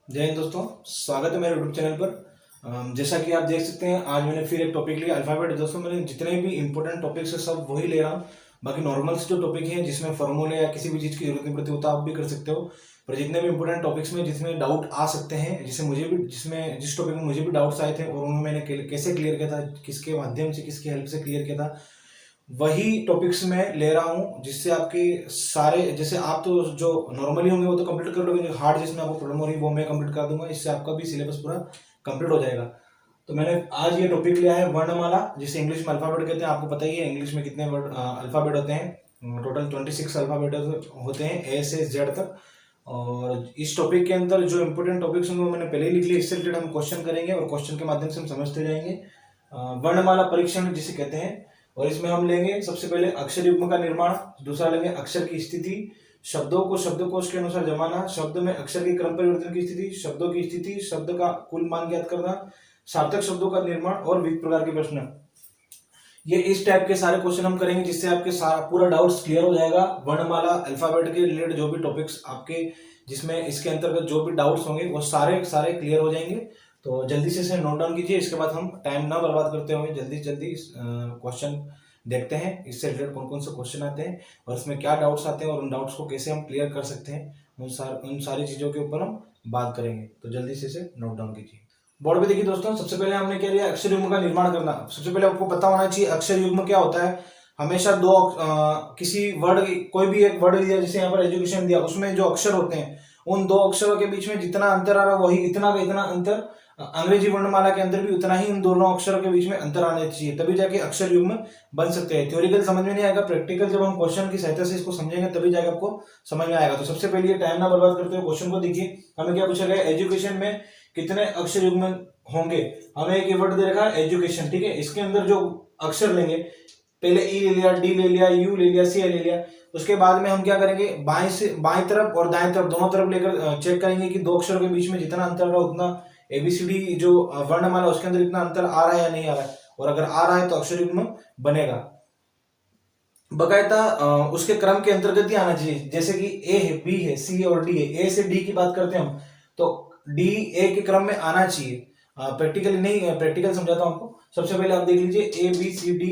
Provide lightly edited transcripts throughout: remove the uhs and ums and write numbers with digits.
जय हिंद दोस्तों, स्वागत है मेरे यूट्यूब चैनल पर। जैसा कि आप देख सकते हैं, आज मैंने फिर एक टॉपिक लिया अल्फाबेट। दोस्तों, मैंने जितने भी इंपॉर्टेंट टॉपिक्स है सब वही ले रहा हूँ। बाकी नॉर्मल से जो टॉपिक है जिसमें फॉर्मूले या किसी भी चीज़ की जरूरत नहीं पड़ती, वो तो आप भी कर सकते हो। पर जितने भी इंपॉर्टेंट टॉपिक्स में जिसमें डाउट आ सकते हैं, जिस टॉपिक में मुझे भी डाउट्स आए थे और उन्हें मैंने कैसे क्लियर किया था, किसके माध्यम से, किसकी हेल्प से क्लियर किया था, वही टॉपिक्स में ले रहा हूँ। जिससे आपके सारे, जैसे आप तो जो नॉर्मली होंगे वो तो कंप्लीट कर लोगे, जो हार्ड जिसमें आपको प्रॉब्लम हो रही है वो मैं कंप्लीट कर दूंगा। इससे आपका भी सिलेबस पूरा कंप्लीट हो जाएगा। तो मैंने आज ये टॉपिक लिया है वर्णमाला, जिसे इंग्लिश में अल्फाबेट कहते हैं। आपको पता ही है इंग्लिश में कितने वर्ड अल्फाबेट होते हैं। टोटल 26 अल्फाबेट होते हैं, ए से जेड तक। और इस टॉपिक के अंदर जो इंपॉर्टेंट टॉपिक्स होंगे वो मैंने पहले ही लिख लिया। इससे रिलेटेड हम क्वेश्चन करेंगे और क्वेश्चन के माध्यम से हम समझते जाएंगे। वर्णमाला परीक्षण जिसे कहते हैं। और इसमें हम लेंगे सबसे पहले अक्षर युग्म का निर्माण, दूसरा लेंगे अक्षर की स्थिति, शब्दों को शब्दकोश के अनुसार जमाना, शब्द में अक्षर के क्रम परिवर्तन की स्थिति, शब्दों की स्थिति, शब्द का कुल मान ज्ञात करना, सार्थक शब्दों का निर्माण और विविध प्रकार के प्रश्न। ये इस टाइप के सारे क्वेश्चन हम करेंगे, जिससे आपके पूरा डाउट्स क्लियर हो जाएगा। वर्णमाला अल्फाबेट के रिलेटेड जो भी टॉपिक्स आपके, जिसमें इसके अंतर्गत जो भी डाउट्स होंगे वो सारे सारे क्लियर हो जाएंगे। तो जल्दी से इसे नोट डाउन कीजिए। इसके बाद हम टाइम ना बर्बाद करते हुए जल्दी से जल्दी क्वेश्चन देखते हैं, इससे रिलेटेड कौन कौन से क्वेश्चन आते हैं और इसमें क्या डाउट्स आते हैं और उन डाउट्स को कैसे हम क्लियर कर सकते हैं। उन सारी चीज़ों के ऊपर हम बात करेंगे। तो जल्दी से इसे नोट डाउन कीजिए। बोर्ड पे देखिए दोस्तों, सबसे पहले हमने क्या लिया, अक्षर युग्म का निर्माण करना। सबसे पहले आपको पता होना चाहिए अक्षर युग्म क्या होता है। हमेशा किसी वर्ड, कोई भी एक वर्ड दिया, जैसे यहाँ पर एजुकेशन दिया, उसमें जो अक्षर होते हैं उन दो अक्षरों के बीच में जितना अंतर आ रहा है वही इतना का इतना अंतर अंग्रेजी वर्णमाला के अंदर भी उतना ही इन दोनों अक्षरों के बीच में अंतर आना चाहिए, तभी जाके अक्षर युग्म बन सकते हैं। थ्योरिकल समझ में नहीं आएगा, प्रैक्टिकल जब हम क्वेश्चन की सहायता से इसको समझेंगे तभी जाके आपको समझ में आएगा। तो सबसे पहले टाइम ना बर्बाद करते हुए क्वेश्चन को देखिए। हमें क्या पूछा गया, एजुकेशन में कितने अक्षर युग्म होंगे। हमें एक वर्ड दे रखा है एजुकेशन, ठीक है। इसके अंदर जो अक्षर लेंगे, पहले ई ले लिया, डी ले लिया, यू ले लिया, सी ले लिया। उसके बाद में हम क्या करेंगे, बाएं तरफ और दाएं तरफ दोनों तरफ लेकर चेक करेंगे कि दो अक्षरों के बीच में जितना अंतर रहा उतना एबीसीडी जो वर्णमाला उसके अंदर इतना अंतर आ रहा है या नहीं आ रहा है। और अगर आ रहा है तो अक्षर युग्म बनेगा। बकायदा उसके क्रम के अंतर्गत ही आना चाहिए। जैसे कि ए है, बी है, सी और डी है। ए से डी की बात करते हैं हम, तो डी ए के क्रम में आना चाहिए। प्रैक्टिकली नहीं, प्रैक्टिकल समझाता हूं आपको। सबसे पहले आप देख लीजिए, A B C D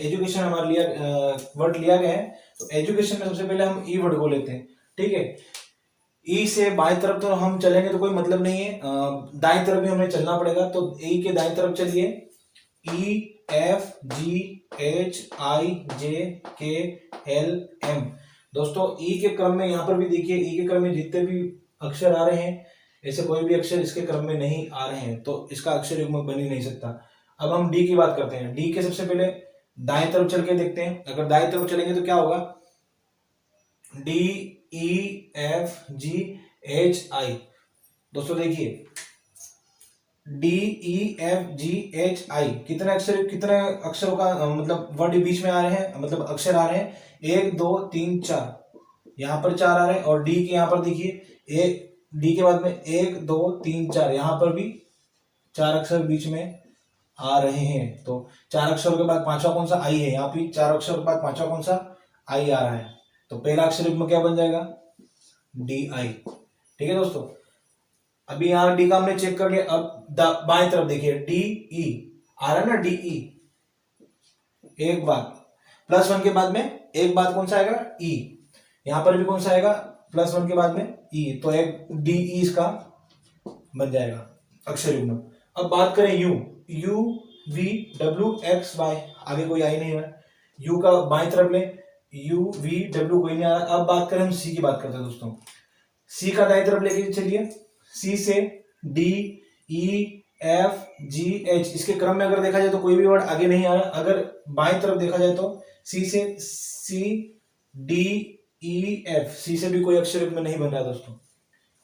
education हमारा वर्ड लिया गया है। तो एजुकेशन में सबसे पहले हम ई वर्ड को लेते हैं, ठीक है। ई से बाएं तरफ तो हम चलेंगे तो कोई मतलब नहीं है, दाएं तरफ भी हमें चलना पड़ेगा। तो ई के दाएं तरफ चलिए, ई F G H I J K L M. दोस्तों, ई के क्रम में यहाँ पर भी देखिए, ई के क्रम में जितने भी अक्षर आ रहे हैं, ऐसे कोई भी अक्षर इसके क्रम में नहीं आ रहे हैं, तो इसका अक्षर युग्म बन ही नहीं सकता। अब हम डी की बात करते हैं। डी के सबसे पहले दाएं तरफ चल के देखते हैं। अगर दाएं तरफ चलेंगे तो क्या होगा, D E F G H आई। दोस्तों देखिए, D E F G H आई, कितने अक्षरों का मतलब वर्ड बीच में आ रहे हैं, मतलब अक्षर आ रहे हैं, 1 2 3 4। यहाँ पर 4 आ रहे हैं। और डी के यहाँ पर देखिए, डी के बाद में 1 2 3 4, यहाँ पर भी 4 अक्षर बीच में आ रहे हैं। तो 4 अक्षरों के बाद पांचवा कौन सा, आई है। यहाँ पे 4 अक्षर के बाद पांचवा कौन सा, आई आ रहा है। तो पहला अक्षर युग्म क्या बन जाएगा, डी आई, ठीक है दोस्तों। अभी यहाँ डी का हमने चेक कर लिया। अब बाएं तरफ देखिए, डी ई आ रहा है ना, डी ई। एक बात +1 के बाद में एक बात कौन सा आएगा, ई। यहां पर भी कौन सा आएगा, +1 के बाद में ई। तो एक डी ई इसका बन जाएगा अक्षर युग्म। अब बात करें U, U V W X Y, आगे कोई आई नहीं है। यू का बाएं तरफ ले, यू वी डब्ल्यू कोई नहीं आ रहा। अब बात करें हम सी की बात करते हैं दोस्तों। सी का दाएं तरफ लेके चलिए, सी से D E F G H, इसके क्रम में अगर देखा जाए तो कोई भी वर्ड आगे नहीं आ रहा। अगर बाएं तरफ देखा जाए तो सी से सी डी ई एफ, सी से भी कोई अक्षर युग्म नहीं बन रहा है दोस्तों।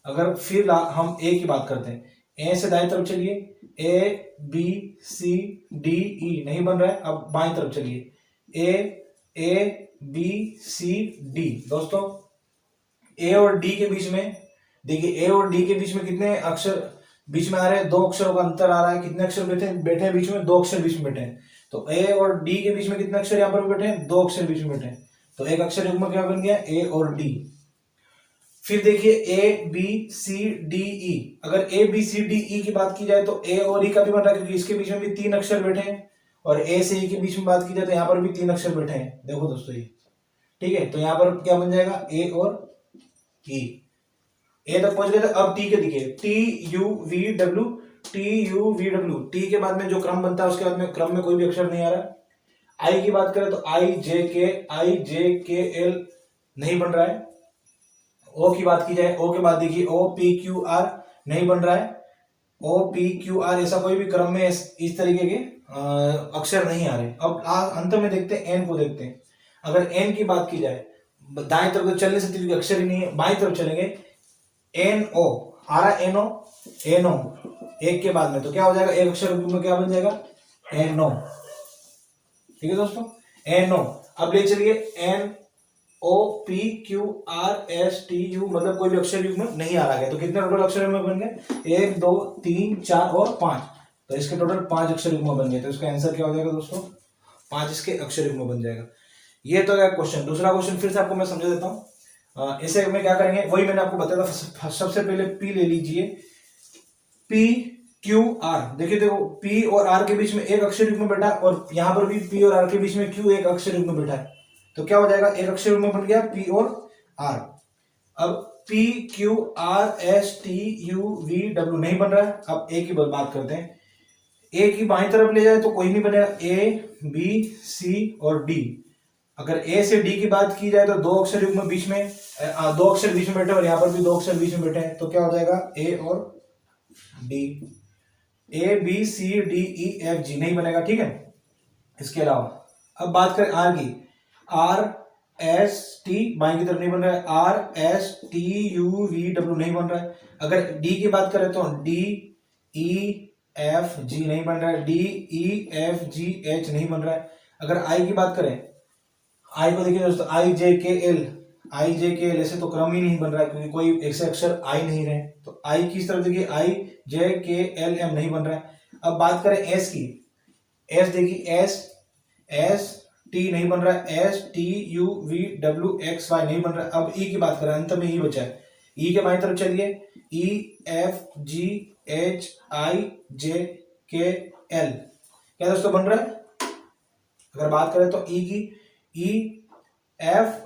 अगर फिर हम ए की बात करते हैं, ए से दाएं तरफ चलिए, ए बी सी डी ई नहीं बन रहा है। अब बाएं तरफ चलिए, ए बी सी डी। दोस्तों, ए और डी के बीच में देखिए, ए और डी के बीच में कितने अक्षर बीच में आ रहे हैं, 2 अक्षरों का अंतर आ रहा है। कितने अक्षर बैठे हैं बीच में, 2 अक्षर बीच में बैठे हैं। तो ए और डी के बीच में कितने अक्षर यहाँ पर बैठे हैं, 2 अक्षर बीच में बैठे हैं। तो एक अक्षर युग्म क्या बन गया, ए और डी। फिर देखिए ए बी सी डी ई, अगर ए बी सी डी ई की बात की जाए तो ए और ई का भी बन रहा है, क्योंकि इसके बीच में भी 3 अक्षर बैठे हैं, और ए से ई के बीच में बात की जाए तो यहाँ पर भी 3 अक्षर बैठे हैं। देखो दोस्तों ये, ठीक है, तो यहाँ पर क्या बन जाएगा, ए और ई। ए तक पहुंच गए थे, अब टी के दिखे, T U V W, T U V W, T के बाद में जो क्रम बनता है उसके बाद में क्रम में कोई भी अक्षर नहीं आ रहा। आई की बात करें तो आई जे के एल नहीं बन रहा है। ओ की बात की जाए, ओ के बाद देखिए ओ पी क्यू आर नहीं बन रहा है, ओ पी क्यू आर ऐसा कोई भी क्रम में इस तरीके के अक्षर नहीं आ रहे। अब अंत में देखते हैं एन को, देखते हैं। अगर एन की बात की जाए, दाएं तरफ तो चल नहीं सकती क्योंकि अक्षर ही नहीं है, बाएं तरफ चलेंगे, एन ओ आ रहा, एन ओ एक के बाद में, तो क्या हो जाएगा, एक अक्षर में क्या बन जाएगा, एन ओ। ठीक है दोस्तों, एन ओ। अब ले चलिए N O P Q R S T U, मतलब कोई भी अक्षर युग्म नहीं आ रहा है, तो कितने टोटल अक्षर युग्म बन गए, 1 2 3 4 और 5, तो इसके टोटल 5 अक्षर युग्म बन गए। तो इसका आंसर क्या हो जाएगा दोस्तों, 5 इसके अक्षर युग्म बन जाएगा। ये तो है क्वेश्चन। दूसरा क्वेश्चन फिर से आपको मैं समझा देता हूँ। इसे में क्या करेंगे, वही मैंने आपको बताया था। सबसे पहले पी ले लीजिए, पी क्यू आर, देखिए देखो पी और आर के बीच में एक अक्षर युग्म बैठा है, और यहाँ पर भी पी और आर के बीच में क्यू एक अक्षर युग्म बैठा है, तो क्या हो जाएगा, एक अक्षर युग्म बन गया पी और आर। अब P Q R S T U V W नहीं बन रहा है। अब ए की बात करते हैं, ए की बाईं तरफ ले जाए तो कोई नहीं बनेगा, ए बी सी और डी। अगर ए से डी की बात की जाए तो 2 अक्षर युग्म बीच में, 2 अक्षर बीच में बैठे, और यहाँ पर भी 2 अक्षर बीच में बैठे हैं, तो क्या हो जाएगा, ए और D. A B C D E F G नहीं बनेगा, ठीक है। इसके अलावा अब बात करें आर की, आर एस टी बाई की तरफ नहीं बन रहा है, are S T U V W नहीं बन रहा है। अगर डी की बात करें तो डी ई एफ जी नहीं बन रहा है, D E F G H नहीं बन रहा है। अगर आई की बात करें, आई को देखिए दोस्तों, आई जे के एल, आई जे के एल, ऐसे तो क्रम ही नहीं बन रहा है क्योंकि कोई ऐसे अक्षर आई नहीं रहे, तो आई की तरफ देखिए, आई जे के एल एम नहीं बन रहा है। अब बात करें एस की, एस देखिए, एस एस टी नहीं बन रहा है, S T U V W X Y नहीं बन रहा है। अब ई की बात करें, अंत में ई बचा है, ई के बाईं तरफ चलिए, ई F G H I J K L, क्या दोस्तों बन रहा है। अगर बात करें तो ई की, ई F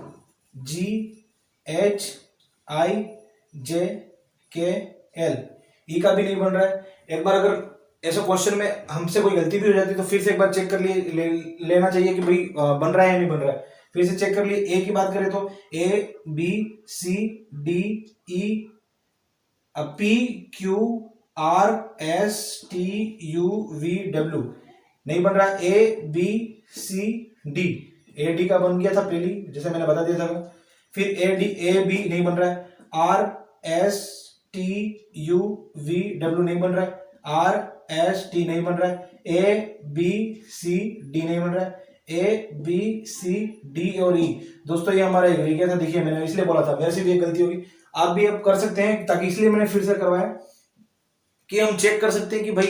G H I J K L, ई का भी नहीं बन रहा है। एक बार अगर ऐसा क्वेश्चन में हमसे कोई गलती भी हो जाती है तो फिर से एक बार चेक कर लेना चाहिए कि भाई बन रहा है या नहीं बन रहा है। फिर से चेक कर लिए। ए की बात करें तो A B C D E, P Q R S T U V W नहीं बन रहा है। A B C D, A D का बन गया था पहली, जैसे मैंने बता दिया था। फिर ए डी ए बी नहीं बन रहा है, are S T U V W नहीं बन रहा है, आर एस टी नहीं बन रहा है, ए बी सी डी नहीं बन रहा है, ए बी सी डी और ई। दोस्तों ये हमारा एक रह गया था, देखिए मैंने इसलिए बोला था, मेरे से भी एक गलती होगी, आप भी अब कर सकते हैं, ताकि इसलिए मैंने फिर से करवाया कि हम चेक कर सकते हैं कि भाई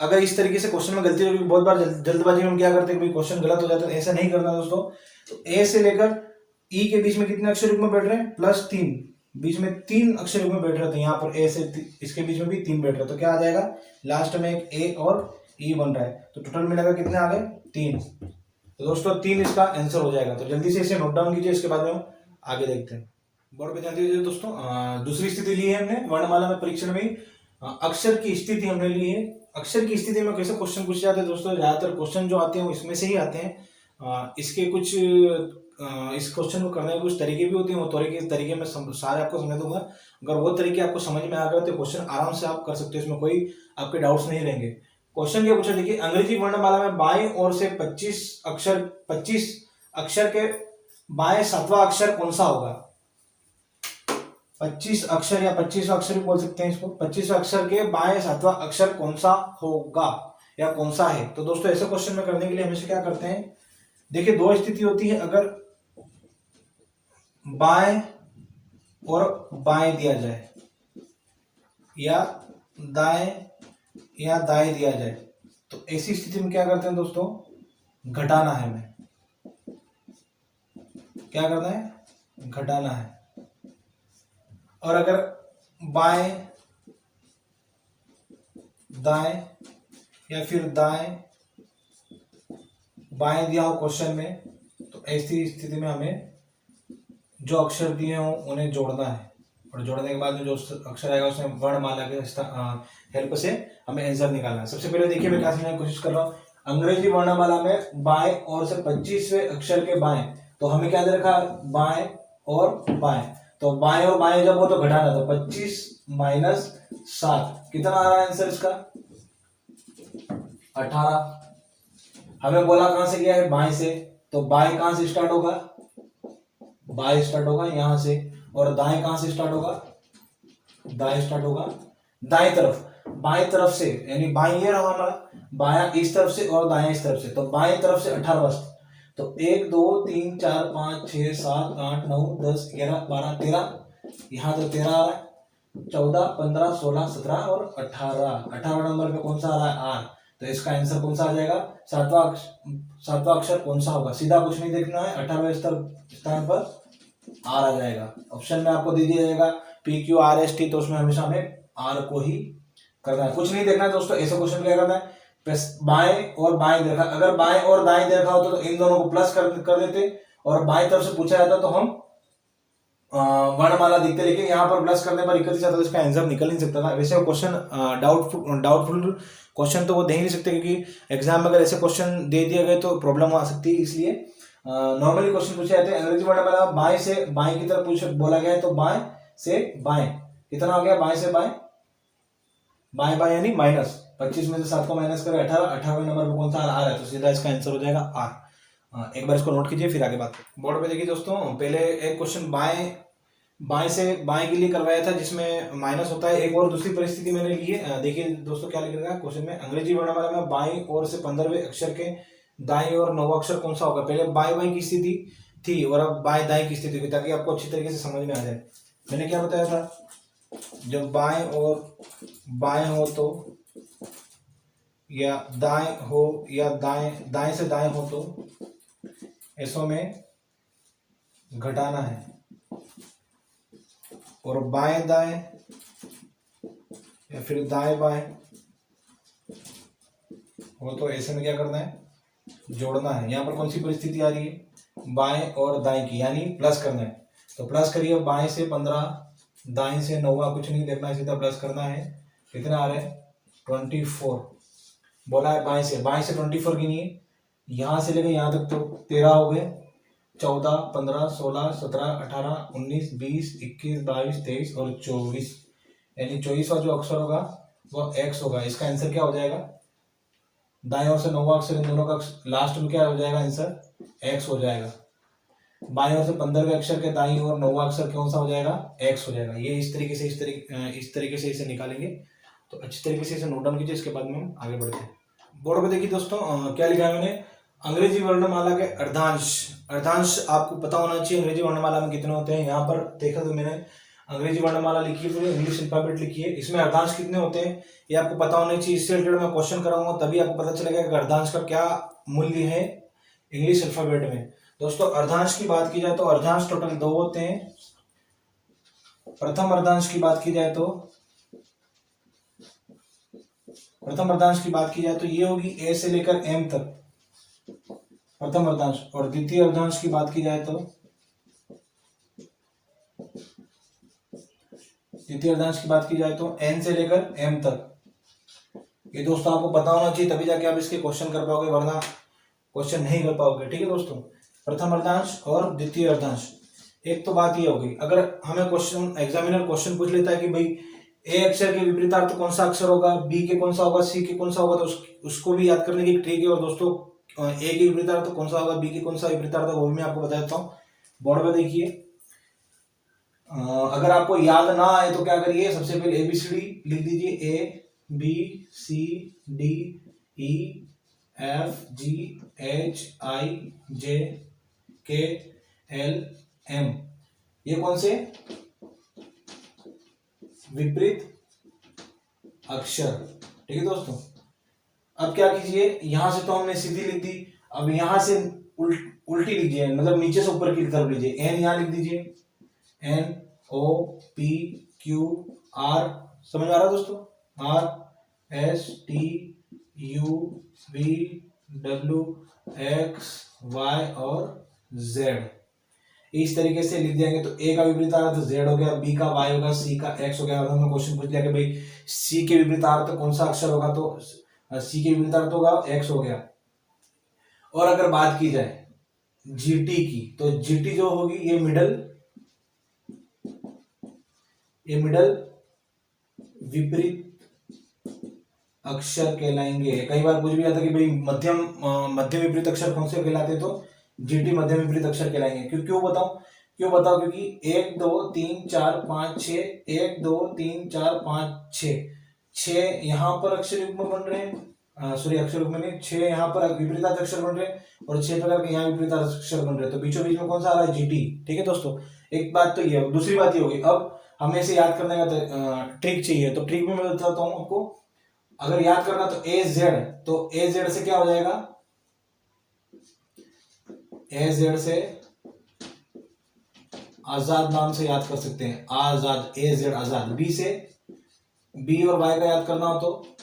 अगर इस तरीके से क्वेश्चन में गलती होगी। बहुत बार जल्दबाजी में हम क्या करते हैं, भाई क्वेश्चन गलत हो जाता है, ऐसा नहीं करना दोस्तों। तो ए से लेकर ई के बीच में कितने अक्षर युग्म बैठ रहे हैं, +3, बीच में 3 अक्षर युग्म बैठ रहे थे। यहाँ पर ए से इसके बीच में भी 3 बैठ रहे, तो क्या आ जाएगा, लास्ट में एक ए और ई बन रहा है, तो टोटल मिलाकर कितने आ गए, 3। तो दोस्तों 3 इसका आंसर हो जाएगा। तो जल्दी से इसे नोट डाउन कीजिए, इसके बाद में हम आगे देखते हैं। बोर्ड पे ध्यान दीजिए दोस्तों। दूसरी स्थिति ली है हमने वर्णमाला में परीक्षण में, अक्षर की स्थिति हमने ली है। अक्षर की स्थिति में कैसे क्वेश्चन पूछे जाते हैं दोस्तों, ज्यादातर क्वेश्चन जो आते हैं वो इसमें से ही आते हैं। इसके कुछ इस क्वेश्चन को करने के कुछ तरीके भी होते हैं, वो तरीके में सारे आपको समझा दूंगा। अगर वो तरीके आपको समझ में आ गए तो क्वेश्चन आराम से आप कर सकते हो, इसमें कोई आपके डाउट्स नहीं रहेंगे। क्वेश्चन क्या पूछा, देखिए अंग्रेजी वर्णमाला में बाएं ओर से 25 अक्षर के बाएं 7वां अक्षर कौन सा होगा। 25 अक्षर या 25वां अक्षर भी बोल सकते हैं इसको। 25 अक्षर के बाएं 7वां अक्षर कौन सा होगा या कौन सा है। तो दोस्तों ऐसे क्वेश्चन में करने के लिए हमेशा क्या करते हैं, देखिए 2 स्थिति होती है, अगर बाएं और बाएं दिया जाए या दाएं दिया जाए, तो ऐसी स्थिति में क्या करते हैं दोस्तों, घटाना है हमें। क्या करना है, घटाना है। और अगर बाएं दाएं या फिर दाएं बाएं दिया हो क्वेश्चन में, तो ऐसी स्थिति में हमें जो अक्षर दिए हों उन्हें जोड़ना है, और जोड़ने के बाद में जो अक्षर आएगा उसमें वर्णमाला के हेल्प से हमें आंसर निकालना है। सबसे पहले देखिए मैं क्या समझाने की कोशिश कर रहा हूँ। अंग्रेजी वर्णमाला में बाएं और से 25वें अक्षर के बाएं, तो हमें क्या दे रखा है, बाएं और बाएं। तो बाएं और बाएं जब हो तो घटाना, तो 25 माइनस 7 कितना आ रहा है आंसर इसका, 18। हमें बोला कहां से गया है, बाएं से, तो बाएं कहां से स्टार्ट होगा, बाएं स्टार्ट होगा यहां से, और दाएं कहां से स्टार्ट होगा, दाएं स्टार्ट होगा दाएं तरफ। बाएं तरफ से यानी बाएं ये रहा हमारा, बायां इस तरफ से और दाएं इस तरफ से, तो बाएं तरफ से 18 तो 1 2 3 4 5 6 7 8 9 10 11 12 13, यहाँ तो 13 आ रहा है, 14 15 16 17 और 18 नंबर पे कौन सा आ रहा है, आर। तो इसका आंसर कौन सा आ जाएगा, सातवां अक्षर कौन सा होगा, सीधा कुछ नहीं देखना है, 18वें स्थान पर आर आ जाएगा। ऑप्शन में आपको दे दिया जाएगा PQRST, तो उसमें हमेशा हमें आर को ही करना है, कुछ नहीं देखना है दोस्तों। ऐसा क्वेश्चन क्या करना है, बाएं और बाएं देखा, अगर बाएं और दाएं देखा हो तो इन दोनों को प्लस कर देते, और बाएं तरफ से पूछा जाता तो हम वर्णमाला दिखते, लेकिन यहाँ पर प्लस करने पर 31 आता तो इसका आंसर निकल नहीं सकता था। वैसे क्वेश्चन डाउटफुल क्वेश्चन तो वो दे ही नहीं सकते, क्योंकि एग्जाम में अगर ऐसे क्वेश्चन दे दिए गए तो प्रॉब्लम आ सकती है, इसलिए नॉर्मली क्वेश्चन पूछे जाते हैं। अंग्रेजी वर्णमाला बाएं से बाएं की तरफ बोला गया है, तो बाएं से बाएं कितना हो गया, बाएं से बाएं, बाएं बाएं यानी माइनस 25 में से 7 को माइनस करें 18वें नंबर पर कौन सा आ रहा है, तो सीधा इसका आंसर हो जाएगा आर। एक बार इसको नोट कीजिए फिर आगे बात करें। बोर्ड पे देखिए दोस्तों, पहले एक क्वेश्चन बाएं से बाएं के लिए करवाया था जिसमें माइनस होता है। एक और दूसरी परिस्थिति मैंने ली है, देखिए दोस्तों क्या लिख रखा है क्वेश्चन में, अंग्रेजी वर्णमाला में बाईं ओर से 15वें अक्षर के दाईं और 9वां अक्षर कौन सा होगा। पहले बाएं की स्थिति थी और अब बाएं दाएं की स्थिति थी, ताकि आपको अच्छी तरीके से समझ में आ जाए। मैंने क्या बताया था, जब बाएं और बाएं हो तो, या दाएं हो या दाएं से दाएं हो, तो ऐसों में घटाना है, और बाएं दाएं या फिर दाएं बाएं हो तो ऐसे में क्या करना है, जोड़ना है। यहाँ पर कौन सी परिस्थिति आ रही है, बाएं और दाएं की, यानी प्लस करना है, तो प्लस करिए। बाएं से 15, दाएं से 9, कुछ नहीं देखना है, सीधा प्लस करना है। कितना आ रहा है, 24 बोला है। बाएं से 24 गिनिए, यहाँ से लेकर यहाँ तक तो 13 हो गए, 14 15 16 17 18 19 20 21 22 23 और 24, यानी 24वां जो अक्षर होगा वो एक्स होगा। इसका आंसर क्या हो जाएगा, दाएं ओर से 9वां अक्षर, इन दोनों का लास्ट में क्या हो जाएगा, आंसर एक्स हो जाएगा। बाएं ओर से 15वें अक्षर के दाईं ओर 9वां अक्षर कौन सा हो जाएगा, एक्स हो जाएगा। ये इस तरीके से इसे निकालेंगे, तो अच्छी तरीके से इसे नोट डाउन कीजिए, इसके बाद में हम आगे बढ़ते हैं। बोर्ड पे देखिए दोस्तों, क्या लिखा है मैंने, अंग्रेजी वर्णमाला के अर्धांश आपको पता होना चाहिए अंग्रेजी वर्णमाला में कितने होते हैं। यहाँ पर देखा तो मैंने अंग्रेजी वर्णमाला लिखी है, पूरी इंग्लिश अल्फाबेट लिखी है, इसमें अर्धांश कितने होते हैं ये आपको पता होना चाहिए। इससे रिलेटेड मैं क्वेश्चन कराऊंगा, तभी आपको पता चलेगा कि अर्धांश का क्या मूल्य है इंग्लिश अल्फाबेट में। दोस्तों अर्धांश की बात की जाए तो अर्धांश टोटल 2 होते हैं। प्रथम अर्धांश की बात की जाए तो ये होगी ए से लेकर एम तक प्रथम अर्धांश, और द्वितीय अर्धांश की बात की जाए तो एन से लेकर एम तक। ये दोस्तों आपको पता होना चाहिए, तभी जाके आप इसके क्वेश्चन कर पाओगे, वरना क्वेश्चन नहीं कर पाओगे। ठीक है दोस्तों, प्रथम अर्धांश और द्वितीय अर्धांश। एक तो बात ये होगी, अगर हमें एग्जामिनर क्वेश्चन पूछ लेता है कि भाई ए अक्षर के विपरीतार्थ कौन सा अक्षर होगा, बी के कौन सा होगा, सी के कौन सा होगा, तो उसको भी याद करने की ट्रिक है। और दोस्तों ए के विपरीतार्थ कौन सा होगा, बी के कौन सा विपरीतार्थ होगा, वो भी मैं आपको बता देता हूँ। बोर्ड पे देखिए, अगर आपको याद ना आए तो क्या करिए, सबसे पहले ABCD लिख दीजिए, ABCDEFGHIJKLM, ये कौन से विपरीत अक्षर। ठीक है दोस्तों, अब क्या कीजिए, यहां से तो हमने सीधी लिख दी, अब यहां से उल्टी लीजिए, मतलब नीचे से ऊपर की तरफ लीजिए। एन यहां लिख दीजिए, N, O P Q R, समझ में आ रहा है दोस्तों? R S T U V W X Y और Z, इस तरीके से लिख देंगे। तो ए का विपरीतार्थ Z हो गया, बी का Y होगा, सी का X हो गया। अगर हमें क्वेश्चन पूछ लिया कि भाई सी के विपरीतार्थ कौन सा अक्षर होगा, तो सी के विपरीतार्थ होगा X हो गया। और अगर बात की जाए GT की, तो GT जो होगी ये मिडल विपरीत अक्षर कहलाएंगे। कई बार पूछ भी जाता है कि भाई मध्य विपरीत अक्षर कौन से कहलाते हैं, तो जीटी मध्य विपरीत अक्षर कहलाएंगे। क्यों बताओ क्योंकि 1 2 3 4 5 6, 1 2 3 4 5 6 यहाँ पर अक्षर युग्म बन रहे हैं, सॉरी अक्षर युग्म नहीं, 6 यहाँ पर विपरीतार्थ अक्षर बन रहे हैं और 6 प्रकार के यहाँ विपरीतार्थ अक्षर बन रहे हैं। तो बीचों बीच में कौन सा आ रहा है? जीटी। ठीक है दोस्तों, एक बात तो ये। दूसरी बात ये होगी, अब हमें इसे याद करने का ट्रिक चाहिए, तो ट्रिक में मैं बताता हूँ आपको। अगर याद करना तो ए जेड, तो ए जेड से क्या हो जाएगा? ए जेड से आजाद नाम से याद कर सकते हैं, आजाद, ए जेड आजाद। बी से बी और वाई का याद करना हो तो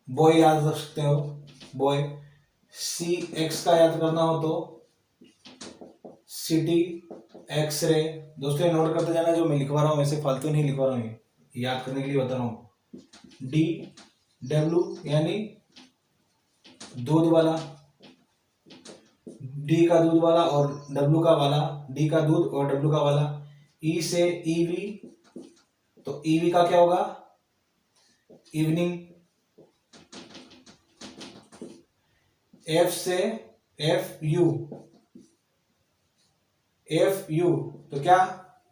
बॉय याद रख सकते हो, बॉय। सी एक्स का याद करना हो तो सिटी, एक्सरे। दोस्तों नोट करते जाना, जो मैं लिखवा रहा हूँ ऐसे फालतू नहीं लिखवा रहा हूँ, याद करने के लिए बता रहा हूँ। डी डब्ल्यू यानी दूध वाला, डी का दूध वाला और डब्ल्यू का वाला, डी का दूध और डब्ल्यू का वाला। ई से ईवी, तो ईवी का क्या होगा? इवनिंग। एफ से एफ यू, एफ यू तो क्या?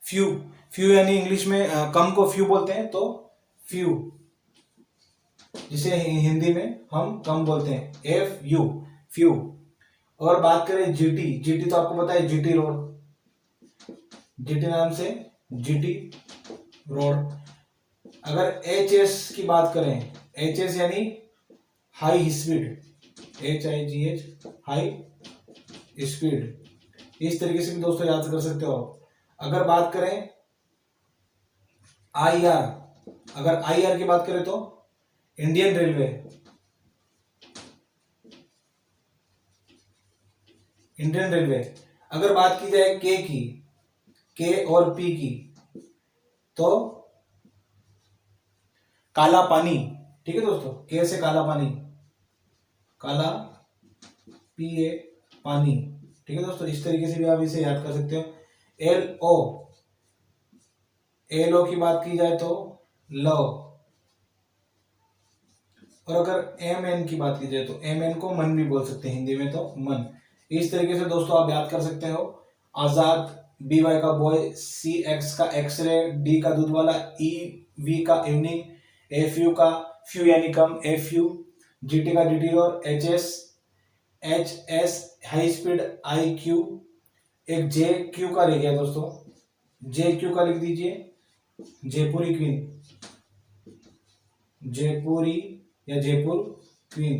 फ्यू। फ्यू यानी इंग्लिश में कम को फ्यू बोलते हैं, तो फ्यू, जिसे हिंदी में हम कम बोलते हैं, एफ यू, फ्यू। और बात करें जीटी, जीटी तो आपको पता है जीटी रोड, जीटी नाम से जीटी रोड। अगर एच एस की बात करें, एच एस यानी high speed, HIGH high speed, इस तरीके से भी दोस्तों याद कर सकते हो। अगर बात करें IR, अगर IR की बात करें तो इंडियन रेलवे, इंडियन रेलवे। अगर बात की जाए के की, के और पी की, तो काला पानी। ठीक है दोस्तों, के से काला पानी, काला पीए पानी। ठीक है दोस्तों, इस तरीके से भी आप इसे याद कर सकते हो। एल ओ की बात की जाए तो लव। और अगर एम एन की बात की जाए तो एम एन को मन भी बोल सकते हैं, हिंदी में तो मन। इस तरीके से दोस्तों आप याद कर सकते हो। आजाद, बी वाई का बॉय, सी एक्स का एक्सरे, डी का दूध वाला, ई वी का इवनिंग, एफ यू का फ्यू यानी कम, एफ यू, जीटी का GT road, H S high speed, I Q. एक जे क्यू का रह गया दोस्तों, जे क्यू का लिख दीजिए, जयपुरी क्वीन, जयपुरी या जयपुर क्वीन।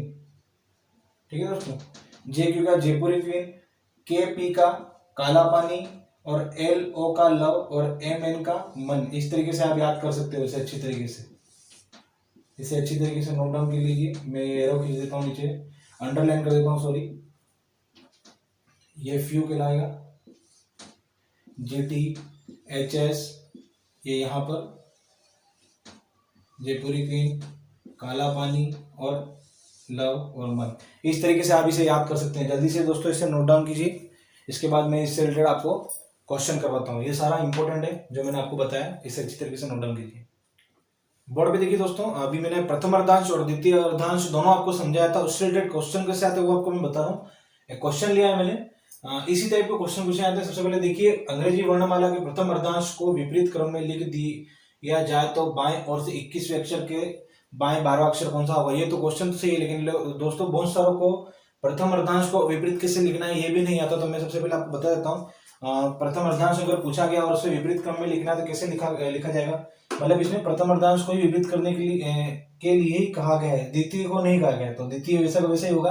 ठीक है दोस्तों, जे क्यू का जयपुरी क्वीन, के पी का काला पानी और एल ओ का लव और एम एन का मन। इस तरीके से आप याद कर सकते हो इसे अच्छी तरीके से, इसे अच्छी तरीके से नोट डाउन कर लीजिए। मैं एरो खींच देता हूँ नीचे, अंडरलाइन कर देता हूँ, सॉरी। ये फ्यू कहलाएगा, जीटी, एच एस, ये यहाँ पर जयपुरी क्वीन, काला पानी और लव और मन। इस तरीके से आप इसे याद कर सकते हैं। जल्दी से दोस्तों इसे नोट डाउन कीजिए, इसके बाद मैं इससे रिलेटेड आपको क्वेश्चन करवाता हूँ। ये सारा इंपॉर्टेंट है जो मैंने आपको बताया, इसे अच्छी तरीके से नोट डाउन कीजिए। बोर्ड पे देखिए दोस्तों, अभी मैंने प्रथम अर्धांश और द्वितीय अर्धांश दोनों आपको समझाया था, उससे रिलेटेड क्वेश्चन कैसे आते हैं वो आपको मैं बता रहा हूँ। एक क्वेश्चन लिया है मैंने, इसी टाइप के क्वेश्चन पूछे जाते हैं। सबसे पहले देखिए, अंग्रेजी वर्णमाला के प्रथम अर्धांश को विपरीत क्रम में लिख दिया जाए तो बाएं ओर से 21वें अक्षर के बाएं 12वां अक्षर कौन सा होगा? ये तो क्वेश्चन तो सही है, लेकिन दोस्तों बहुत सारों को प्रथम अर्धांश को विपरीत कैसे लिखना है ये भी नहीं आता। तो मैं सबसे पहले आपको बता देता हूँ। प्रथम अर्धांश अगर पूछा गया और उसे विपरीत क्रम में लिखना है तो कैसे लिखा जाएगा? मतलब इसमें प्रथम अर्धांश को ही विपरीत करने के लिए ही कहा गया है, द्वितीय को नहीं कहा गया है। तो द्वितीय वैसा का वैसा ही होगा।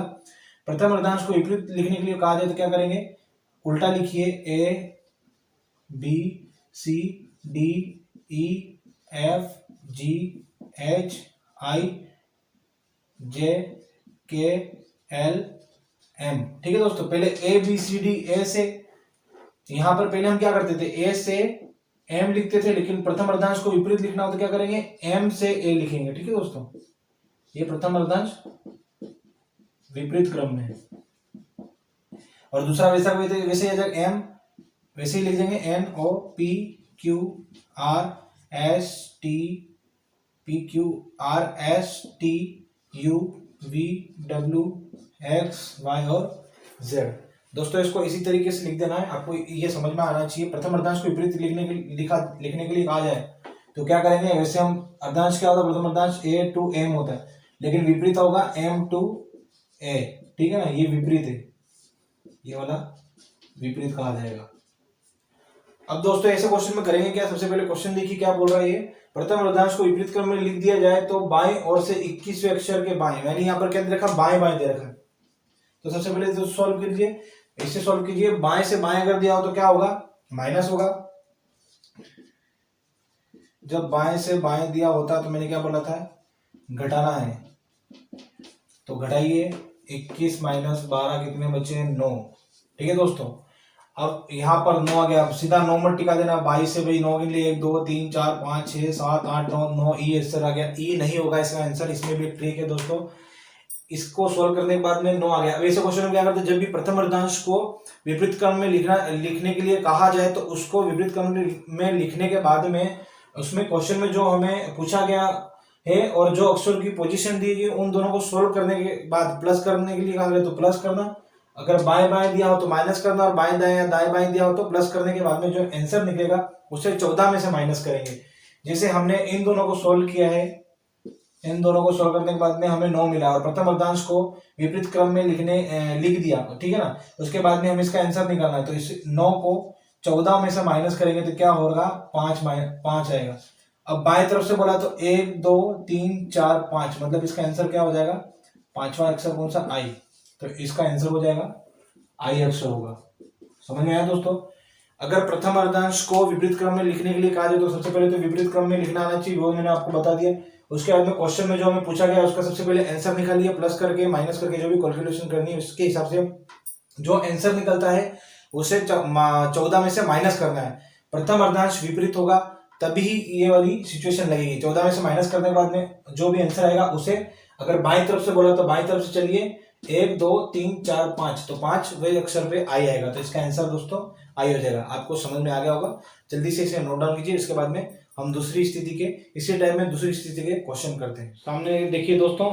प्रथम अर्धांश को विपरीत लिखने के लिए कहा जाए तो क्या करेंगे? उल्टा लिखिए, A B C D E F G H I J K L M। ठीक है दोस्तों, पहले ए बी सी डी, ए से यहां पर पहले हम क्या करते थे, ए से एम लिखते थे, लेकिन प्रथम अर्धांश को विपरीत लिखना हो तो क्या करेंगे, एम से ए लिखेंगे। ठीक है दोस्तों, ये प्रथम अर्धांश विपरीत क्रम में है। और दूसरा वैसा वैसे एम वैसे ही लिख देंगे, N O P Q R S T, P Q R S T U V W X Y और जेड। दोस्तों इसको इसी तरीके से लिख देना है, आपको ये समझ में आना चाहिए। प्रथम अर्धांश को विपरीत लिखने के लिए कहा जाए तो क्या करेंगे, वैसे हम अर्धांश क्या होता है, प्रथम अर्धांश ए टू एम होता है, लेकिन विपरीत होगा एम टू ए। ठीक है ना, ये विपरीत है, ये वाला विपरीत कहा जाएगा। अब दोस्तों ऐसे क्वेश्चन में करेंगे क्या, सबसे पहले क्वेश्चन देखिए क्या बोल रहा है ये, प्रथम अर्धांश को विपरीत क्रम में लिख दिया जाए तो बाएं ओर से 21वें अक्षर के बाएं, मैंने यहाँ पर क्या दे रखा, बाएं बाएं दे रखा है। तो सबसे पहले तो सॉल्व कीजिए, इससे सॉल्व कीजिए। बाएं से बाएं अगर दिया हो तो क्या होगा, माइनस होगा। जब बाएं से बाएं दिया होता तो मैंने क्या बोला था, घटाना है, तो घटाइए। 21 माइनस 12 कितने बचे, 9। ठीक है दोस्तों, अब यहाँ पर 9 आ गया, अब सीधा 9 मत टिका देना, 22 से भाई 9 के लिए 1 2 3 4 5 6 7 8 9 9 ई आंसर आ गया। ई नहीं होगा इसका आंसर, इसमें भी ट्रिक है दोस्तों। इसको सोल्व करने के बाद में 9 आ गया। अब ऐसे क्वेश्चन में क्या करते हैं, जब भी प्रथम अर्धांश को विपरीत क्रम में लिखने के लिए कहा जाए तो उसको विपरीत क्रम में लिखने के बाद में उसमें क्वेश्चन में जो हमें पूछा गया है और जो अक्षर की पोजीशन दी गई उन दोनों को सोल्व करने के बाद प्लस करने के लिए कहा गया तो प्लस करना, अगर बाएं बाएं दिया हो तो माइनस करना, और बाएं दाएं दाएं बाएं दिया हो तो प्लस करने के बाद में जो आंसर निकलेगा उसे 14 में से माइनस करेंगे। जैसे हमने इन दोनों को सोल्व किया है, इन दोनों को सोल्व करने के बाद में हमें 9 मिला और प्रथम अर्धांश को विपरीत क्रम में लिख दिया। ठीक है ना, उसके बाद में हमें इसका आंसर निकालना है, तो इस 9 को 14 में से माइनस करेंगे तो क्या होगा, 5 आएगा। अब बाएं तरफ से बोला तो 1 2 3 4 5, मतलब इसका आंसर क्या हो जाएगा, पांचवा अक्षर कौन सा, आई, तो इसका आंसर हो जाएगा आई अक्षर होगा। समझ में आया दोस्तों। अगर प्रथम अर्धांश को विपरीत क्रम में लिखने के लिए कहा जाए तो सबसे पहले तो विपरीत क्रम में लिखना आना चाहिए, वो मैंने आपको बता दिया। उसके बाद में क्वेश्चन में जो हमें पूछा गया उसका सबसे पहले आंसर निकालिए, प्लस करके माइनस करके जो भी कैलकुलेशन करनी है उसके हिसाब से जो आंसर निकलता है उसे 14 में से माइनस करना है। प्रथम अर्धांश विपरीत होगा तभी ये वाली सिचुएशन लगेगी। 14 में से माइनस करने के बाद में जो भी आंसर आएगा उसे, अगर बाएं तरफ से बोला तो बाएं तरफ से चलिए, 1 2 3 4 5, तो 5 वे अक्षर पे आई आएगा, तो इसका आंसर दोस्तों आई हो जाएगा। आपको समझ में आ गया होगा, जल्दी से इसे नोट डाउन कीजिए। इसके बाद में हम दूसरी स्थिति के, इसी टाइम में दूसरी स्थिति के क्वेश्चन करते हैं। सामने देखिए दोस्तों,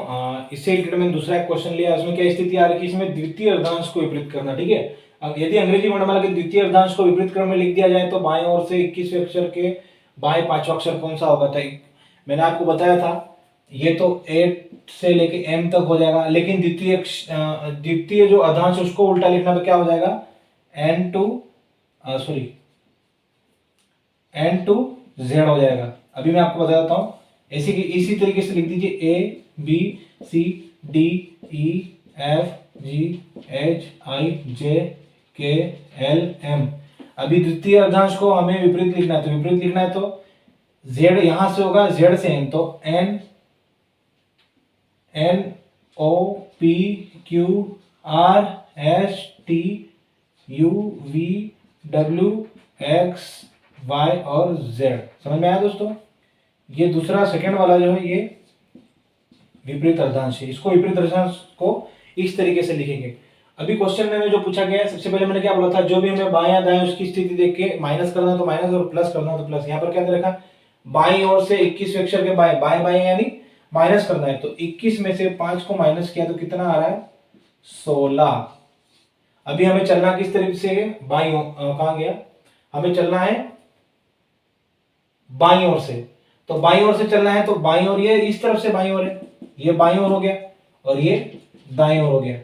इससे रिलेटेड मैंने दूसरा एक क्वेश्चन लिया, उसमें क्या स्थिति आ रही है, इसमें द्वितीय अर्धांश को विपरीत करना। ठीक है, अब यदि अंग्रेजी वर्णमाला के द्वितीय अर्धांश को विपरीत क्रम में लिख दिया जाए तो बाएं ओर से 21वें अक्षर के बाएं पांचवा अक्षर कौन सा होगा, था मैंने आपको बताया था, ये तो ए से लेके एम तक हो जाएगा, लेकिन द्वितीय जो अर्धांश उसको उल्टा लिखना तो क्या हो जाएगा, एन टू जेड हो जाएगा। अभी मैं आपको बता देता हूँ, इसी तरीके से लिख दीजिए, A B C D E F G H I J K L M. अभी द्वितीय अर्धांश को हमें विपरीत लिखना है, तो विपरीत लिखना है तो जेड यहां से होगा, जेड से एन, तो N O P Q R S T U V W X Y और जेड। समझ में आया दोस्तों। ये दूसरा सेकंड वाला जो है ये विपरीत अर्धांश है, इसको विपरीत अर्धांश को इस तरीके से लिखेंगे। अभी क्वेश्चन में जो पूछा गया है, सबसे पहले मैंने क्या बोला था, जो भी हमें बाएं या दाएं उसकी स्थिति देख के माइनस करना तो माइनस और प्लस करना तो प्लस। यहाँ पर क्या दे रखा, बाईं ओर से 21वें अक्षर के बाएं बाएं यानी माइनस करना है, तो 21 में से 5 को माइनस किया तो कितना आ रहा है, 16। अभी हमें चलना किस तरीके से, बाईं कहां गया, हमें चलना है बाईं ओर से, तो बाईं ओर से चलना है, तो बाईं ओर ये इस तरफ से बाईं ओर है, ये बाईं ओर हो गया और ये दाईं ओर हो गया।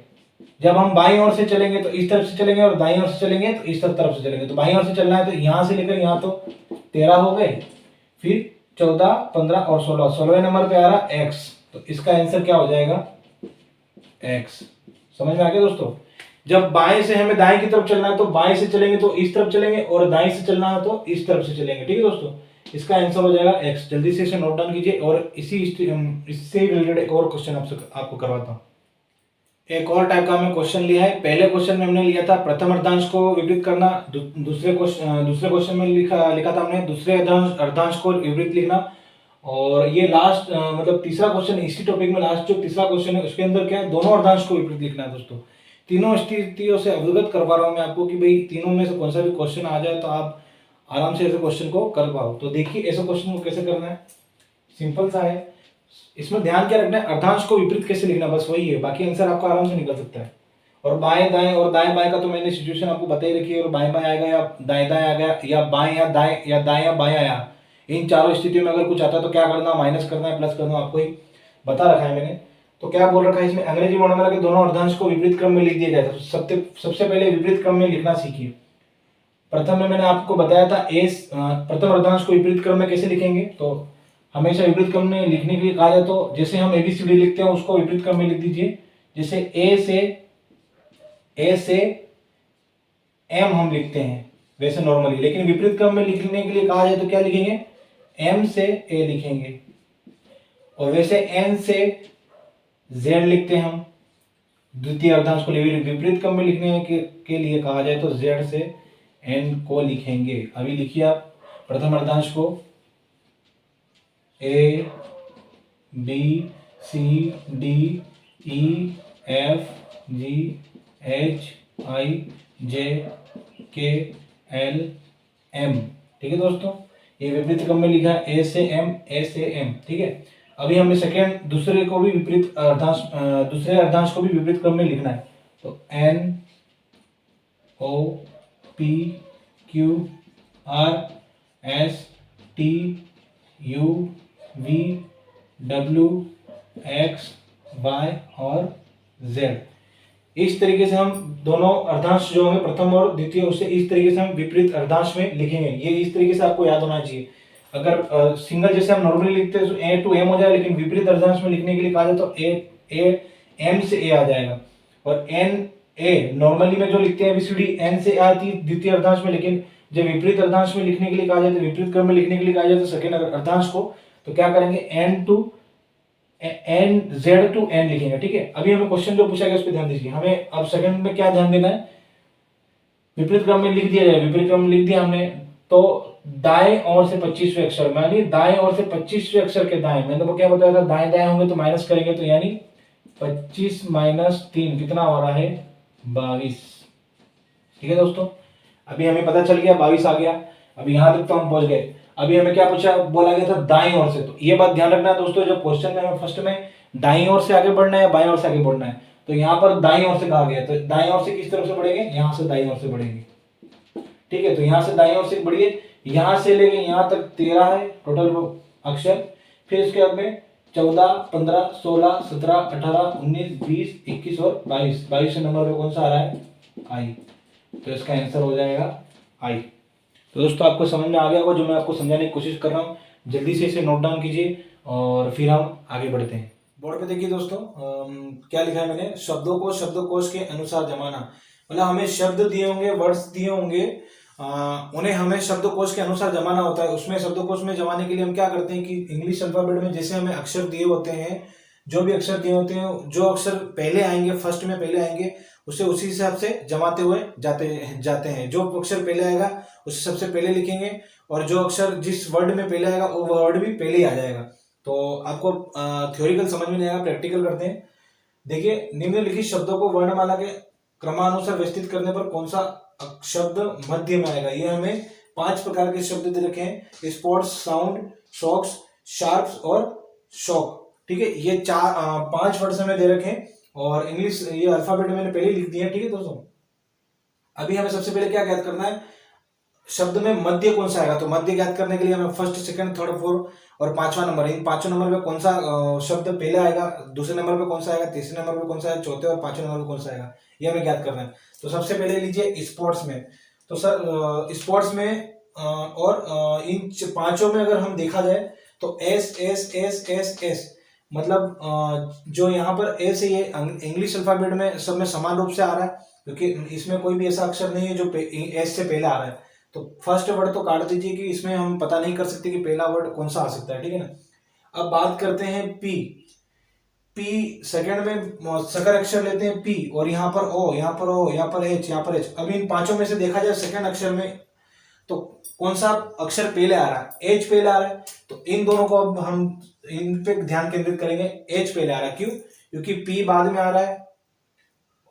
जब हम बाईं ओर से चलेंगे तो इस तरफ से चलेंगे और दाईं ओर से चलेंगे तो इस तरफ से चलेंगे। तो बाईं ओर से चलना है तो यहां से लेकर यहां तो 13 हो गए, फिर 14 15 और 16, 16वें नंबर पे आ रहा x, तो इसका आंसर क्या हो जाएगा, x। समझ में आ गया दोस्तों। जब बाएं से हमें दाएं की तरफ चलना है तो बाएं से चलेंगे तो इस तरफ चलेंगे, और दाएं से चलना है तो इस तरफ से चलेंगे। ठीक है दोस्तों, इसका आंसर हो जाएगा x। जल्दी से इसे नोट डाउन कीजिए और इससे रिलेटेड एक और क्वेश्चन आपको करवाता हूँ। एक और टाइप का हमने क्वेश्चन लिया है। पहले क्वेश्चन में हमने लिया था प्रथम अर्धांश को विपरीत करना, दूसरे क्वेश्चन में लिखा था हमने दूसरे अर्धांश को विपरीत लिखना, और ये लास्ट मतलब तीसरा क्वेश्चन इसी टॉपिक में लास्ट जो तीसरा क्वेश्चन है उसके अंदर क्या है, दोनों अर्धांश को विपरीत लिखना है दोस्तों। तीनों स्थितियों से अवगत करवा रहा हूँ मैं आपको कि भाई तीनों में से कौन सा भी क्वेश्चन आ जाए तो आप आराम से ऐसे क्वेश्चन को कर पाओ। तो देखिए ऐसे क्वेश्चन को कैसे करना है, सिंपल सा है। इसमें ध्यान क्या रखना है, अर्धांश को विपरीत कैसे लिखना, बस वही है, बाकी आंसर आपका आराम से निकल सकता है। और बाएं दाएं और दाएं बाएं का तो मैंने सिचुएशन आपको बता ही रखी है, और बाएं बाएं आएगा या दाएं दाएं आ गया या बाएं या दाएं या बाएं आया, इन चारों स्थितियों में अगर कुछ आता है तो क्या करना, माइनस करना है, प्लस करना, आपको ही बता रखा है मैंने। तो क्या बोल रखा है इसमें, अंग्रेजी वर्णमाला के दोनों अर्धांश को विपरीत क्रम में लिख दिया जाए। सबसे पहले विपरीत क्रम में लिखना सीखिए। प्रथम में मैंने आपको बताया था प्रथम अर्धांश को विपरीत क्रम में कैसे लिखेंगे, तो हमेशा विपरीत क्रम में लिखने के लिए कहा जाए तो जैसे हम ABCD लिखते हैं उसको विपरीत क्रम में लिख दीजिए। जैसे ए से M हम लिखते हैं वैसे नॉर्मली, लेकिन विपरीत क्रम में लिखने के लिए कहा जाए तो क्या लिखेंगे, M से A लिखेंगे। और वैसे N से Z लिखते हैं हम द्वितीय अर्धांश को विपरीत क्रम में लिखने के लिए कहा जाए तो Z से N को लिखेंगे। अभी लिखिए आप प्रथम अर्धांश को A B C D E F G H I J K L M, ठीक है दोस्तों, ये विपरीत क्रम में लिखा है A से M, ठीक है। अभी हमें दूसरे अर्धांश को भी विपरीत क्रम में लिखना है, तो N O P Q R S T U V W X Y और Z। इस तरीके से हम दोनों अर्धांश जो होंगे प्रथम और द्वितीय, उससे इस तरीके से हम विपरीत अर्धांश में लिखेंगे। ये इस तरीके से आपको याद होना चाहिए। अगर सिंगल जैसे हम नॉर्मली लिखते हैं तो A to M हो जाए, लेकिन विपरीत अर्धांश में लिखने के लिए कहा जाए तो A M से A आ जाएगा। और N A नॉर्मली में जो लिखते हैं ABCD N से A आती है द्वितीय अर्धांश में, लेकिन जब विपरीत अर्धांश में लिखने के लिए कहा जाए तो विपरीत क्रम में लिखने के लिए कहा जाए तो सेकेंड अर्धांश को तो क्या करेंगे, Z to N लिखेंगे, ठीक है। अभी हमें क्वेश्चन जो पूछा गया उस पर ध्यान दीजिए। हमें अब सेकंड में क्या ध्यान देना है, विपरीत क्रम में लिख दिया जाए, विपरीत क्रम में लिख दिया हमने तो दाएं ओर से 25वें अक्षर, यानी दाएं ओर से 25वें अक्षर के दाएं, मैंने तो क्या बताया था, दाएं दाएं होंगे तो माइनस करेंगे, तो यानी 25 - 3 कितना हो रहा है, 22, ठीक है दोस्तों। अभी हमें पता चल गया 22 आ गया। अभी यहां तक तो हम पहुंच गए। अभी हमें क्या पूछा, बोला गया था दाईं ओर से, तो ये बात ध्यान रखना है दोस्तों, जब क्वेश्चन में हमें फर्स्ट में दाईं ओर से आगे बढ़ना है या बाईं ओर से आगे बढ़ना है, तो यहाँ पर दाईं ओर से कहा गया, तो दाईं ओर से किस तरफ से बढ़ेंगे, यहाँ से दाईं ओर से बढ़ेंगे, ठीक है। तो यहाँ से दाईं ओर से बढ़िए, यहाँ से लेके यहाँ तक 13 है टोटल अक्षर, फिर इसके बाद में 14, 15, 16, 17, 18, 19, 20, 21 और 22 नंबर पे कौन सा आ रहा है, आई। तो इसका आंसर हो जाएगा आई। तो दोस्तों आपको समझ में आ गया होगा जो मैं आपको समझाने की कोशिश कर रहा हूँ। जल्दी से इसे नोट डाउन कीजिए और फिर हम आगे बढ़ते हैं। बोर्ड पे देखिए दोस्तों, क्या लिखा है मैंने, शब्दकोश के अनुसार जमाना। मतलब हमें शब्द दिए होंगे, वर्ड्स दिए होंगे, उन्हें हमें शब्दकोश के अनुसार जमाना होता है। उसमें शब्दकोश में जमाने के लिए हम क्या करते हैं कि इंग्लिश अल्फाबेट में जैसे हमें अक्षर दिए होते हैं, जो भी अक्षर दिए होते हैं, जो अक्षर पहले आएंगे, फर्स्ट में पहले आएंगे, उसे उसी हिसाब से जमाते हुए जाते हैं। जो अक्षर पहले आएगा उसे सबसे पहले लिखेंगे, और जो अक्षर जिस वर्ड में पहले आएगा वो वर्ड भी पहले ही आ जाएगा। तो आपको थ्योरिकल समझ में नहीं आएगा, प्रैक्टिकल करते हैं। देखिए, निम्नलिखित शब्दों को वर्णमाला के क्रमानुसार व्यवस्थित करने पर कौन सा शब्द मध्य में आएगा। ये हमें 5 प्रकार के शब्द दे रखे हैं, स्पोर्ट्स, साउंड, शॉक्स, शार्प्स और शॉक, ठीक है। ये 5 वर्ड्स हमें दे रखे हैं, और इंग्लिश ये अल्फाबेट मैंने पहले लिख दिया है, ठीक है दोस्तों। अभी हमें सबसे पहले क्या ज्ञात करना है, शब्द में मध्य कौन सा आएगा। तो मध्य ज्ञात करने के लिए हमें फर्स्ट, सेकंड, थर्ड, फोर्थ और 5वां नंबर, इन 5 नंबर पे कौन सा शब्द पहले आएगा, दूसरे नंबर पे कौन सा आएगा, तीसरे नंबर पे कौन सा है, चौथे और 5वें नंबर पे कौन सा आएगा, ये हमें ज्ञात करना है। तो सबसे पहले लीजिए स्पोर्ट्स में। तो सर स्पोर्ट्स में और इन 5 में अगर हम देखा जाए तो S S S S S, मतलब जो यहाँ पर एस है ये इंग्लिश अल्फाबेट में सब में समान रूप से आ रहा है, क्योंकि इसमें कोई भी ऐसा अक्षर नहीं है जो एस से पहले आ रहा है। तो फर्स्ट वर्ड तो काट दीजिए कि इसमें हम पता नहीं कर सकते कि पहला वर्ड कौन सा आ सकता है, ठीक है ना। अब बात करते हैं पी। पी सेकंड में सकर अक्षर लेते हैं पी, और यहाँ पर ओ, यहाँ पर ओ, यहाँ पर एच, यहाँ पर एच। अब इन पांचों में से देखा जाए सेकंड अक्षर में तो कौन सा अक्षर पहले आ रहा है, एच पहले आ रहा है। तो इन दोनों को अब हम इन पे ध्यान केंद्रित करेंगे। एच पहले आ रहा है, क्यों? क्योंकि पी बाद में आ रहा है,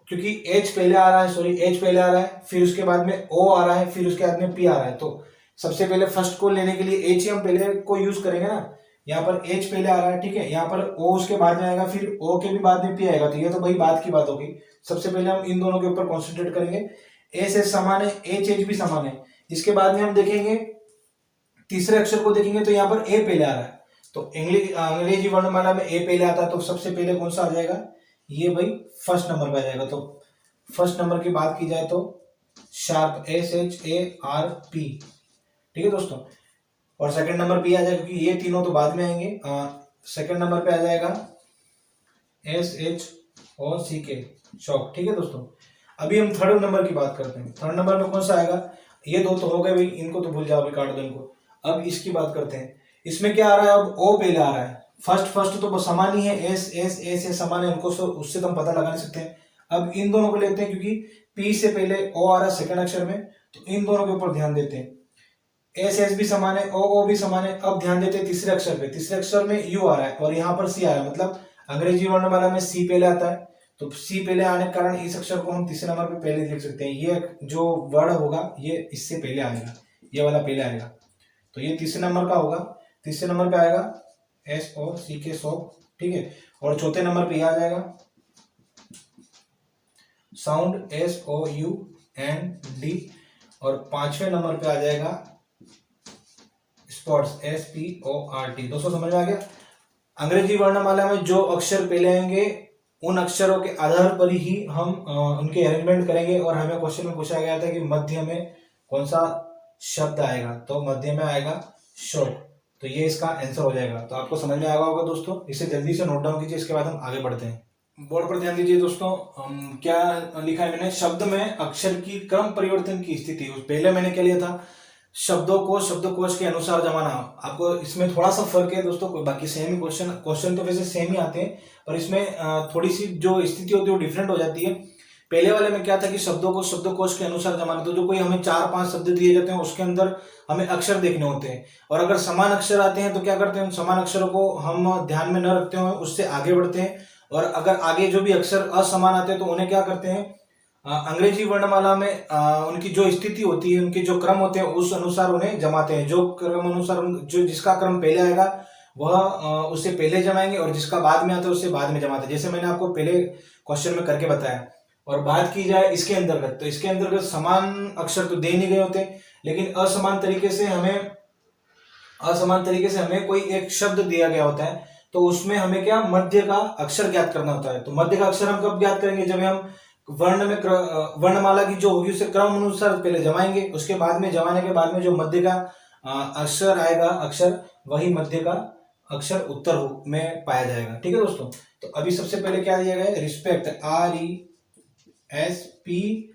क्योंकि एच पहले आ रहा है, सॉरी एच पहले आ रहा है, फिर उसके बाद में ओ आ रहा है, फिर उसके बाद में पी आ रहा है। तो सबसे पहले फर्स्ट को लेने के लिए एच ही हम पहले को यूज करेंगे ना। यहाँ पर एच पहले आ रहा है, ठीक है, यहाँ पर ओ उसके बाद में आएगा, फिर ओ के भी बाद में पी आएगा। तो ये तो भाई बात की बात होगी। सबसे पहले हम इन दोनों के ऊपर कॉन्सेंट्रेट करेंगे। एस एच समान है, एच एच भी समान है। इसके बाद में हम देखेंगे तीसरे अक्षर को देखेंगे तो यहाँ पर ए पहले आ रहा है। तो अंग्रेजी वर्णमाला में ए पहले आता है, तो सबसे पहले कौन सा आ जाएगा? ये भाई फर्स्ट नंबर पे आ जाएगा। तो फर्स्ट नंबर की बात की जाए तो sharp, S H A R P, ठीक है दोस्तों। और सेकंड नंबर पे आ जाएगा, क्योंकि ये तीनों तो बाद में आएंगे। सेकंड नंबर पे आ जाएगा एस एच और सी के, शॉक, ठीक है दोस्तों। अभी हम थर्ड नंबर की बात करते हैं। थर्ड नंबर में कौन सा आएगा? ये दो तो हो गए भाई, इनको तो भूल जाओ, अभी काट दो इनको। अब इसकी बात करते हैं। इसमें क्या आ रहा है? अब ओ पहले आ रहा है। फर्स्ट तो समान ही है, एस एस एस एस समान है, उनको उससे तो हम पता लगा नहीं सकते हैं। अब इन दोनों को लेते हैं, क्योंकि पी से पहले ओ आ रहा है सेकंड अक्षर में, तो इन दोनों के ऊपर ध्यान देते हैं। एस एस भी समान है, ओ भी समान है। अब ध्यान देते हैं तीसरे अक्षर पे। तीसरे अक्षर में यू आ रहा है और यहाँ पर सी आ रहा है, मतलब अंग्रेजी वर्णमाला में सी पहले आता है। तो सी पहले आने के कारण इस अक्षर को हम तीसरे नंबर पे पहले लिख सकते हैं। ये जो वर्ड होगा ये इससे पहले आएगा, ये वाला पहले आएगा। तो ये तीसरे नंबर का होगा। तीसरे नंबर पे आएगा एस और सी के, शॉप, ठीक है। और चौथे नंबर पे आ जाएगा sound, S O U N D. और पांचवें नंबर पे आ जाएगा sports, S P O R T. दोस्तों समझ में आ गया? अंग्रेजी वर्णमाला में जो अक्षर पहले आएंगे उन अक्षरों के आधार पर ही हम उनके अरेंजमेंट करेंगे। और हमें क्वेश्चन में पूछा गया था कि मध्य में कौन सा शब्द आएगा, तो मध्य में आएगा शोक। तो ये इसका आंसर हो जाएगा। तो आपको समझ में आएगा होगा दोस्तों, इसे जल्दी से नोट डाउन कीजिए, इसके बाद हम आगे बढ़ते हैं। बोर्ड पर ध्यान दीजिए दोस्तों, क्या लिखा है मैंने? शब्द में अक्षर की क्रम परिवर्तन की स्थिति। पहले मैंने क्या लिया था? शब्दों को शब्दकोश के अनुसार जमाना। आपको इसमें थोड़ा सा फर्क है दोस्तों, बाकी सेम ही क्वेश्चन तो वैसे सेम ही आते हैं, पर इसमें थोड़ी सी जो स्थिति होती है वो डिफरेंट हो जाती है। पहले वाले में क्या था कि शब्दों को शब्दकोश के अनुसार जमाना। तो जो कोई हमें 4-5 शब्द दिए जाते हैं उसके अंदर हमें अक्षर देखने होते हैं, और अगर समान अक्षर आते हैं तो क्या करते हैं? उन समान अक्षरों को हम ध्यान में न रखते हुए उससे आगे बढ़ते हैं। और अगर आगे जो भी अक्षर असमान आते हैं तो उन्हें क्या करते हैं? अंग्रेजी वर्णमाला में उनकी जो स्थिति होती है, उनके जो क्रम होते हैं उस अनुसार उन्हें जमाते हैं। जो क्रम अनुसार जो जिसका क्रम पहले आएगा वह उससे पहले जमाएंगे, और जिसका बाद में आता है उससे बाद में जमाते हैं, जैसे मैंने आपको पहले क्वेश्चन में करके बताया। और बात की जाए इसके अंतर्गत, तो इसके अंतर्गत समान अक्षर तो दे नहीं गए होते, लेकिन असमान तरीके से हमें कोई एक शब्द दिया गया होता है, तो उसमें हमें क्या मध्य का अक्षर ज्ञात करना होता है। तो मध्य का अक्षर हम कब ज्ञात करेंगे? जब हम वर्णमाला की जो होगी उसे क्रम अनुसार पहले जमाएंगे, उसके बाद में जमाने के बाद में जो मध्य का अक्षर आएगा, वही मध्य का अक्षर उत्तर में पाया जाएगा, ठीक है दोस्तों। तो अभी सबसे पहले क्या दिया गया है? Respect, RESPECT।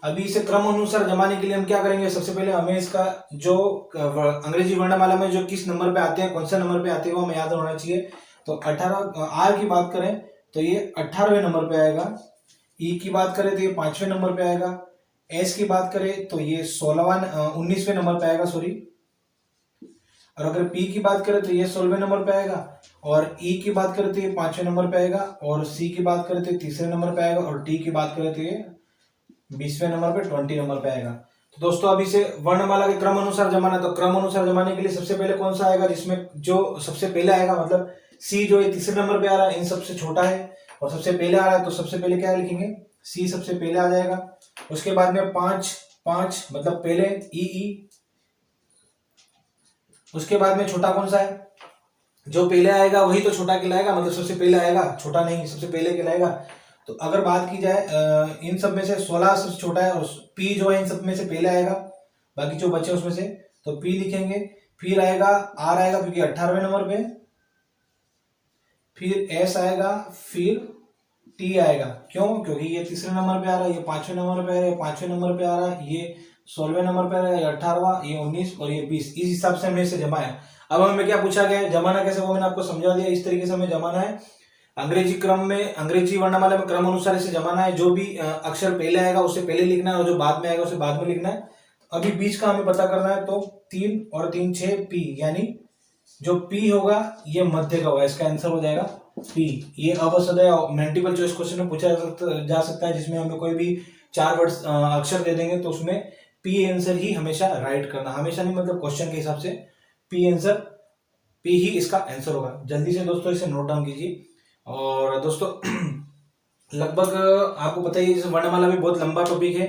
अभी इसे क्रम अनुसार जमाने के लिए हम क्या करेंगे? सबसे पहले हमें इसका जो अंग्रेजी वर्णमाला में जो किस नंबर पे आते हैं, कौन सा नंबर पे आते हैं वो हमें याद होना चाहिए। तो 18 आर की बात करें तो ये 18वें नंबर पे आएगा। ई की बात करें तो ये 5वें नंबर पे आएगा। एस की बात करें तो ये 19वें नंबर पे आएगा, सॉरी। और अगर पी की बात करें तो ये 16वें नंबर पे आएगा। और ई की बात करें तो ये 5वें नंबर पे आएगा। और सी की बात करें तो 3रे नंबर पे आएगा। और टी की बात करें तो ये 20वें नंबर पे 20 नंबर पे आएगा। तो दोस्तों अभी से वर्णमाला के क्रम अनुसार जमाना, तो क्रम अनुसार जमाने के लिए सबसे पहले कौन सा आएगा? जिसमें जो सबसे पहले आएगा, मतलब सी जो है 3रे नंबर पे आ रहा है, इन सबसे छोटा है और सबसे पहले आ रहा है, तो सबसे पहले क्या लिखेंगे? सी सबसे पहले आ जाएगा। उसके बाद में 5 मतलब पहले ई। उसके बाद में छोटा कौन सा है? जो पहले आएगा वही तो छोटा कहलाएगा, मतलब सबसे पहले आएगा, छोटा नहीं, सबसे पहले कहलाएगा। तो अगर बात की जाए इन सब में से 16 सबसे छोटा है, और पी जो है इन सब में से पहले आएगा, बाकी जो बचे उसमें से, तो पी लिखेंगे। फिर आएगा आर आएगा क्योंकि 18वें नंबर पे, फिर एस आएगा, फिर टी आएगा। क्यों? क्योंकि ये तीसरे नंबर पे आ रहा है, ये पांचवें नंबर पे आ रहा है, पांचवें नंबर पे आ रहा है, ये 16वें नंबर पे आ रहा है, ये 18वां, ये 19 और ये 20। इस हिसाब से हमने इसे जमाया। अब हमें क्या पूछा गया है, जमाना कैसे, वो मैंने आपको समझा दिया। इस तरीके से हमें जमाना है, अंग्रेजी क्रम में, अंग्रेजी वर्णमाला में क्रम अनुसार इसे जमाना है। जो भी अक्षर पहले आएगा उसे पहले लिखना है, और जो बाद में आएगा उसे बाद में लिखना है। अभी बीच का हमें पता करना है, तो 3 और 3 6 पी, यानी जो पी होगा ये मध्य का होगा, इसका आंसर हो जाएगा पी। ये अपसदय मल्टीपल चॉइस क्वेश्चन में पूछा जा सकता है, जिसमें हमें कोई भी 4 वर्ड अक्षर दे देंगे तो उसमें पी आंसर ही हमेशा राइट करना, हमेशा नहीं मतलब क्वेश्चन के हिसाब से पी आंसर, पी ही इसका आंसर होगा। जल्दी से दोस्तों इसे नोट डाउन कीजिए। और दोस्तों लगभग आपको पता ही है, जैसे वर्णमाला भी बहुत लंबा टॉपिक है,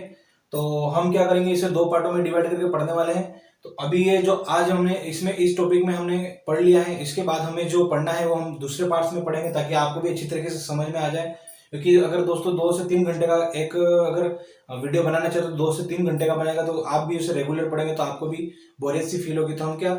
तो हम क्या करेंगे, इसे 2 पार्टों में डिवाइड करके पढ़ने वाले हैं। तो अभी ये जो आज हमने इसमें इस टॉपिक में हमने पढ़ लिया है, इसके बाद हमें जो पढ़ना है वो हम दूसरे पार्ट्स में पढ़ेंगे, ताकि आपको भी अच्छी तरीके से समझ में आ जाए। क्योंकि अगर दोस्तों 2 से 3 घंटे का एक अगर वीडियो बनाना चाहे तो 2 से 3 घंटे का बनेगा, तो आप भी उसे रेगुलर पढ़ेंगे तो आपको भी बोरियत सी फील होगी। तो हम क्या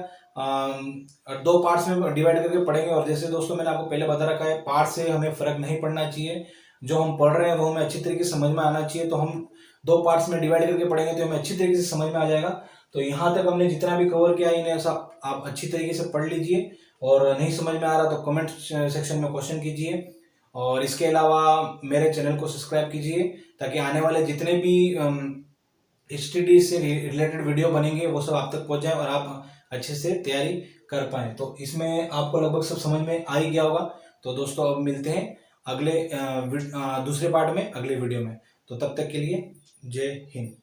2 पार्ट्स में डिवाइड करके पढ़ेंगे। और जैसे दोस्तों मैंने आपको पहले बता रखा है, पार्ट से हमें फर्क नहीं पड़ना चाहिए, जो हम पढ़ रहे हैं वो हमें अच्छी तरीके से समझ में आना चाहिए। तो हम 2 पार्ट्स में डिवाइड करके पढ़ेंगे तो हमें अच्छी तरीके से समझ में आ जाएगा। तो यहाँ तक हमने जितना भी कवर किया इन्हें ऐसा आप अच्छी तरीके से पढ़ लीजिए, और नहीं समझ में आ रहा तो कमेंट सेक्शन में क्वेश्चन कीजिए। और इसके अलावा मेरे चैनल को सब्सक्राइब कीजिए, ताकि आने वाले जितने भी STD से रिलेटेड वीडियो बनेंगे वो सब आप तक पहुंच जाए और आप अच्छे से तैयारी कर पाए। तो इसमें आपको लगभग सब समझ में आ ही गया होगा। तो दोस्तों अब मिलते हैं अगले दूसरे पार्ट में, अगले वीडियो में। तो तब तक के लिए जय हिंद।